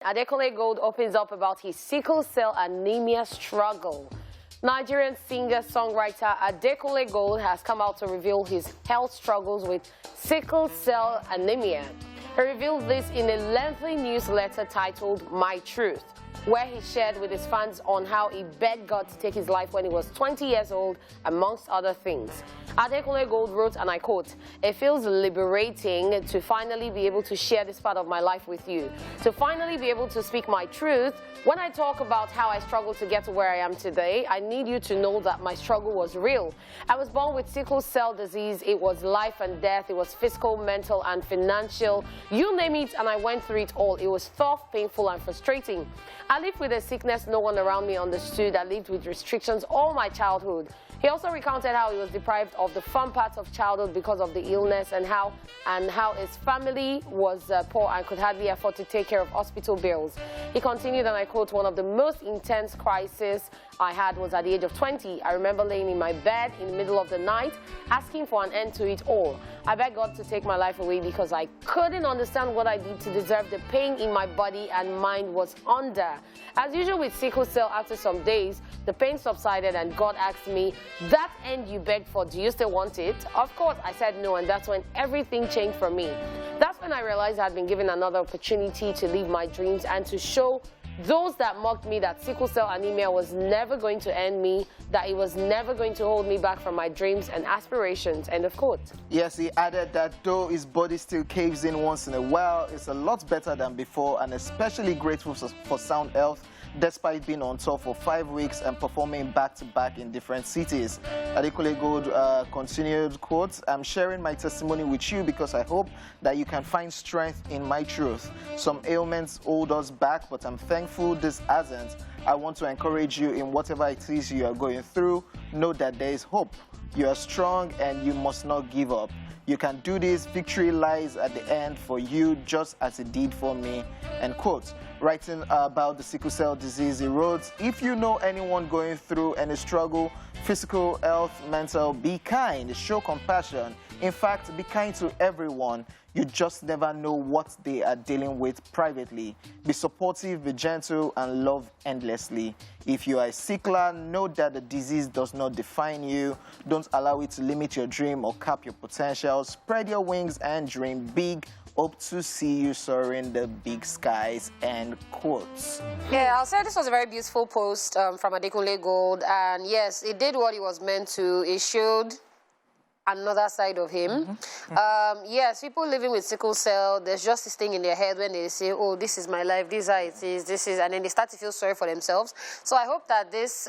Adekunle Gold opens up about his sickle cell anemia struggle. Nigerian singer-songwriter Adekunle Gold has come out to reveal his health struggles with sickle cell anemia. He revealed this in a lengthy newsletter titled My Truth, where he shared with his fans on how he begged God to take his life when he was 20 years old, amongst other things. Adekunle Gold wrote, and I quote, "It feels liberating to finally be able to share this part of my life with you, to finally be able to speak my truth. When I talk about how I struggled to get to where I am today, I need you to know that my struggle was real. I was born with sickle cell disease. It was life and death. It was physical, mental, and financial. You name it, and I went through it all. It was tough, painful, and frustrating. I lived with a sickness no one around me understood. I lived with restrictions all my childhood." He also recounted how he was deprived of the fun parts of childhood because of the illness, and how his family was poor and could hardly afford to take care of hospital bills. He continued, and I quote, "One of the most intense crises I had was at the age of 20. I remember laying in my bed in the middle of the night, asking for an end to it all. I begged God to take my life away because I couldn't understand what I did to deserve the pain in my body and mind was under. As usual with sickle cell, after some days, the pain subsided and God asked me, 'That end you begged for, do you still want it?' Of course, I said no, and that's when everything changed for me. That's when I realized I had been given another opportunity to live my dreams and to show those that mocked me that sickle cell anemia was never going to end me, that it was never going to hold me back from my dreams and aspirations." End of quote. Yes, he added that though his body still caves in once in a while, it's a lot better than before, and especially grateful for sound health, despite being on tour for 5 weeks and performing back-to-back in different cities. Adekunle Gold continued, quote, "I'm sharing my testimony with you because I hope that you can find strength in my truth. Some ailments hold us back, but I'm thankful this hasn't. I want to encourage you in whatever it is you are going through. Know that there is hope. You are strong and you must not give up. You can do this. Victory lies at the end for you, just as it did for me." End quote. Writing about the sickle cell disease, he wrote, "If you know anyone going through any struggle, physical, health, mental, be kind, show compassion. In fact, be kind to everyone. You just never know what they are dealing with privately. Be supportive, be gentle, and love endlessly. If you are a sickler, know that the disease does not define you. Don't allow it to limit your dream or cap your potential. Spread your wings and dream big. Hope to see you soaring the big skies." End quotes. Yeah, I'll say this was a very beautiful post from Adekunle Gold, and yes, it did what it was meant to. It showed another side of him. Yes, people living with sickle cell, there's just this thing in their head when they say, "Oh, this is my life, this is how it is, this is," and then they start to feel sorry for themselves. So I hope that this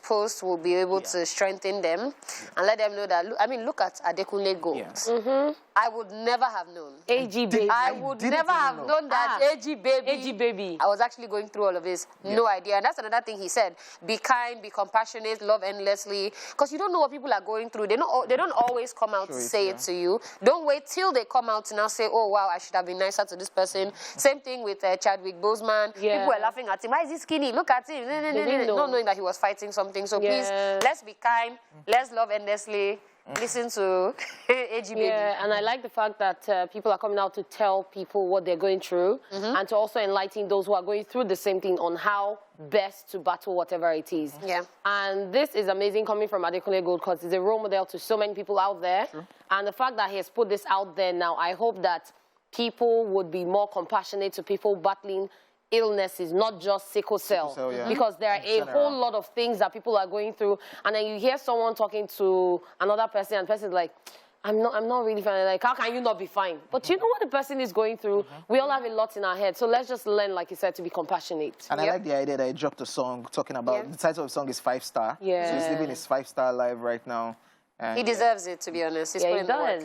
post will be able to strengthen them and let them know that, I mean, look at Adekunle Gold. Yeah. I would never have known. AG baby. I would never have known that AG baby. AG baby. I was actually going through all of this. Yeah. No idea. And that's another thing he said. Be kind, be compassionate, love endlessly. Because you don't know what people are going through. They don't always come out to say it to you. Don't wait till they come out to now say, "Oh, wow, I should have been nicer to this person." Same thing with Chadwick Boseman. Yeah. People were laughing at him. "Why is he skinny? Look at him." Not knowing that he was fighting something. So please, let's be kind. Let's love endlessly. Listen to AG baby. Yeah, and I like the fact that people are coming out to tell people what they're going through, and to also enlighten those who are going through the same thing on how best to battle whatever it is. Yeah. And this is amazing coming from Adekunle Gold because he's a role model to so many people out there. True. And the fact that he has put this out there now, I hope that people would be more compassionate to people battling illnesses, not just sickle cell, because there are a whole lot of things that people are going through, and then you hear someone talking to another person, and the person is like, I'm not really fine. Like, how can you not be fine? But you know what the person is going through? We all have a lot in our head, so let's just learn, like you said, to be compassionate. And I like the idea that he dropped a song talking about, the title of the song is 5-star. Yeah. So he's living his 5-star life right now. And he deserves it, to be honest. He's he does.